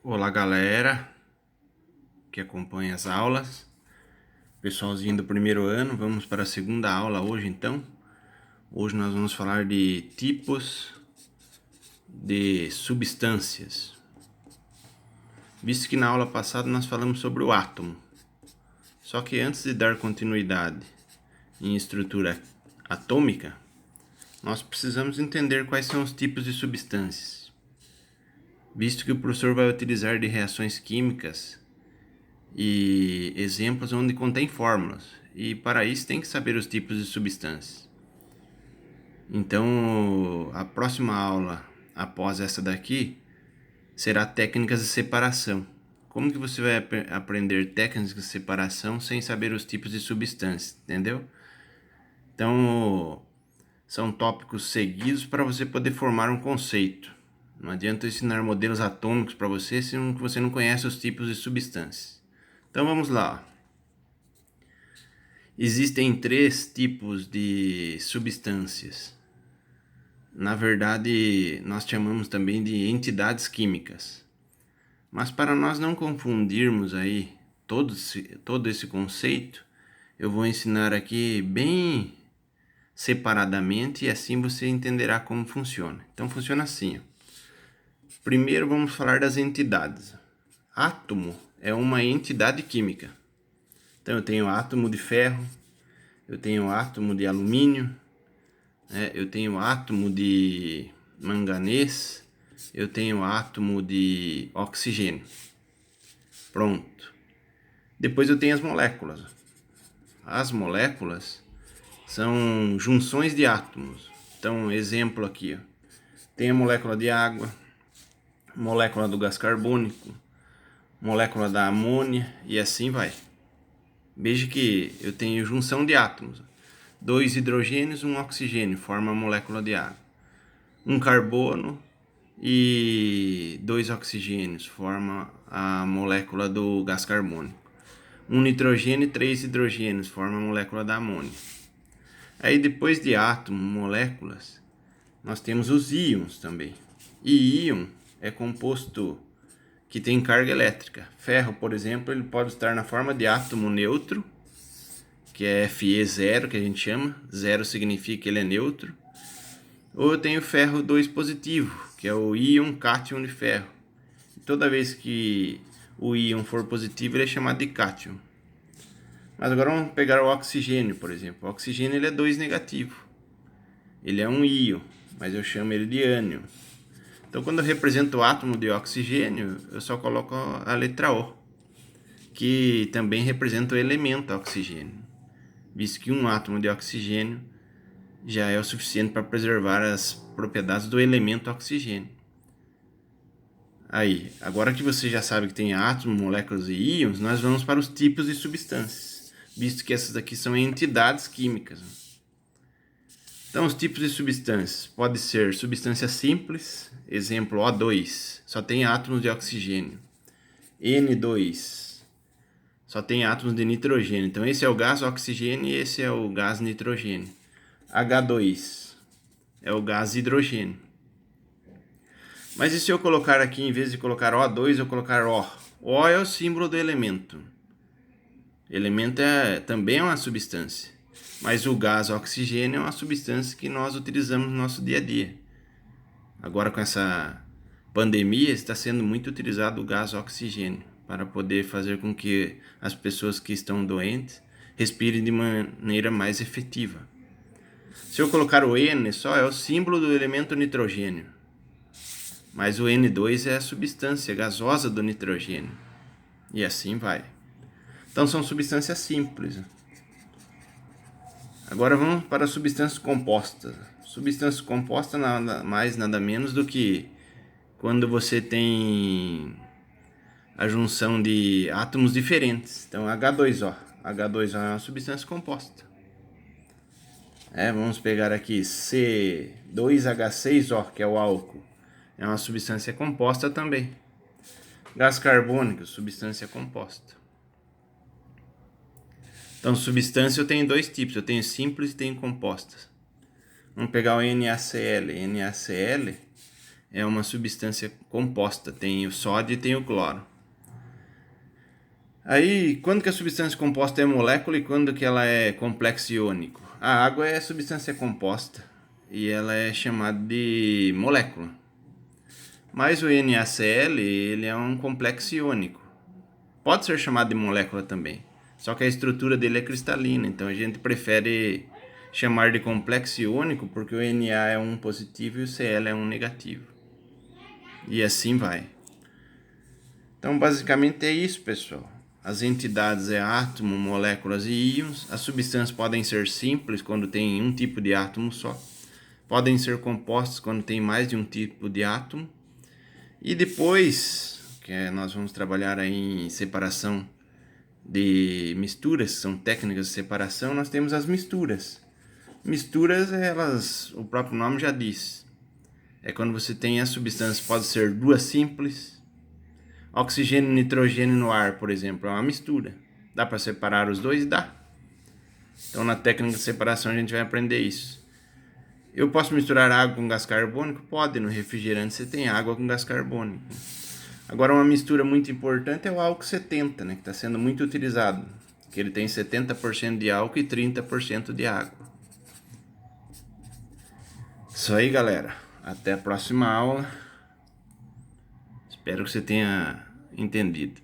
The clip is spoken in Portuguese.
Olá, galera que acompanha as aulas, pessoalzinho do primeiro ano. Vamos para a segunda aula hoje, então. Hoje nós vamos falar de tipos de substâncias. Visto que na aula passada nós falamos sobre o átomo. Só que antes de dar continuidade em estrutura atômica, nós precisamos entender quais são os tipos de substâncias. Visto que o professor vai utilizar de reações químicas e exemplos onde contém fórmulas, e para isso tem que saber os tipos de substâncias. Então, a próxima aula após essa daqui será técnicas de separação. Como que você vai aprender técnicas de separação sem saber os tipos de substâncias, entendeu? Então, são tópicos seguidos para você poder formar um conceito. Não adianta eu ensinar modelos atômicos para você se você não conhece os tipos de substâncias. Então vamos lá. Existem 3 tipos de substâncias. Na verdade, nós chamamos também de entidades químicas. Mas para nós não confundirmos aí todo esse conceito, eu vou ensinar aqui bem separadamente e assim você entenderá como funciona. Então funciona assim. Primeiro vamos falar das entidades. Átomo é uma entidade química. Então eu tenho átomo de ferro, eu tenho átomo de alumínio, eu tenho átomo de manganês, eu tenho átomo de oxigênio. Pronto. Depois eu tenho as moléculas. As moléculas são junções de átomos. Então, exemplo aqui, ó. Tem a molécula de água, molécula do gás carbônico, molécula da amônia e assim vai. Veja que eu tenho junção de átomos. 2 hidrogênios, 1 oxigênio, forma a molécula de água. 1 carbono e 2 oxigênios, forma a molécula do gás carbônico. 1 nitrogênio e 3 hidrogênios, forma a molécula da amônia. Aí depois de átomo, moléculas, nós temos os íons também. E íon é composto que tem carga elétrica. Ferro, por exemplo, ele pode estar na forma de átomo neutro, que é Fe0, que a gente chama. 0 significa que ele é neutro. Ou eu tenho ferro 2 positivo, que é o íon cátion de ferro. Toda vez que o íon for positivo, ele é chamado de cátion. Mas agora vamos pegar o oxigênio, por exemplo. O oxigênio ele é 2 negativo. Ele é um íon, mas eu chamo ele de ânion. Então, quando eu represento o átomo de oxigênio, eu só coloco a letra O, que também representa o elemento oxigênio, visto que um átomo de oxigênio já é o suficiente para preservar as propriedades do elemento oxigênio. Aí, agora que você já sabe que tem átomos, moléculas e íons, nós vamos para os tipos de substâncias, visto que essas aqui são entidades químicas. Então, os tipos de substâncias pode ser substância simples, exemplo O2, só tem átomos de oxigênio. N2, só tem átomos de nitrogênio. Então, esse é o gás oxigênio e esse é o gás nitrogênio. H2 é o gás hidrogênio. Mas e se eu colocar aqui, em vez de colocar O2, eu colocar O? O é o símbolo do elemento. Elemento também é uma substância. Mas o gás oxigênio é uma substância que nós utilizamos no nosso dia a dia. Agora com essa pandemia está sendo muito utilizado o gás oxigênio para poder fazer com que as pessoas que estão doentes respirem de maneira mais efetiva. Se eu colocar o N só, é o símbolo do elemento nitrogênio. Mas o N2 é a substância gasosa do nitrogênio. E assim vai. Então são substâncias simples. Agora vamos para substâncias compostas. Substâncias compostas nada mais, nada menos do que quando você tem a junção de átomos diferentes. Então H2O. H2O é uma substância composta. Vamos pegar aqui C2H6O, que é o álcool. É uma substância composta também. Gás carbônico, substância composta. Então, substância eu tenho 2 tipos. Eu tenho simples e tenho compostas. Vamos pegar o NaCl. NaCl é uma substância composta, tem o sódio e tem o cloro. Aí, quando que a substância composta é molécula e quando que ela é complexo iônico? A água é substância composta e ela é chamada de molécula. Mas o NaCl, ele é um complexo iônico. Pode ser chamado de molécula também, só que a estrutura dele é cristalina, então a gente prefere chamar de complexo iônico porque o Na é um positivo e o Cl é um negativo. E assim vai. Então, basicamente é isso, pessoal. As entidades é átomo, moléculas e íons. As substâncias podem ser simples quando tem um tipo de átomo só. Podem ser compostas quando tem mais de um tipo de átomo. E depois, que nós vamos trabalhar aí em separação de misturas, são técnicas de separação, nós temos as misturas. Misturas, elas, o próprio nome já diz. É quando você tem as substâncias, pode ser duas simples. Oxigênio e nitrogênio no ar, por exemplo, é uma mistura. Dá para separar os dois? Dá. Então, na técnica de separação, a gente vai aprender isso. Eu posso misturar água com gás carbônico? Pode. No refrigerante você tem água com gás carbônico. Agora, uma mistura muito importante é o álcool 70, né, que está sendo muito utilizado. Que ele tem 70% de álcool e 30% de água. Isso aí, galera. Até a próxima aula. Espero que você tenha entendido.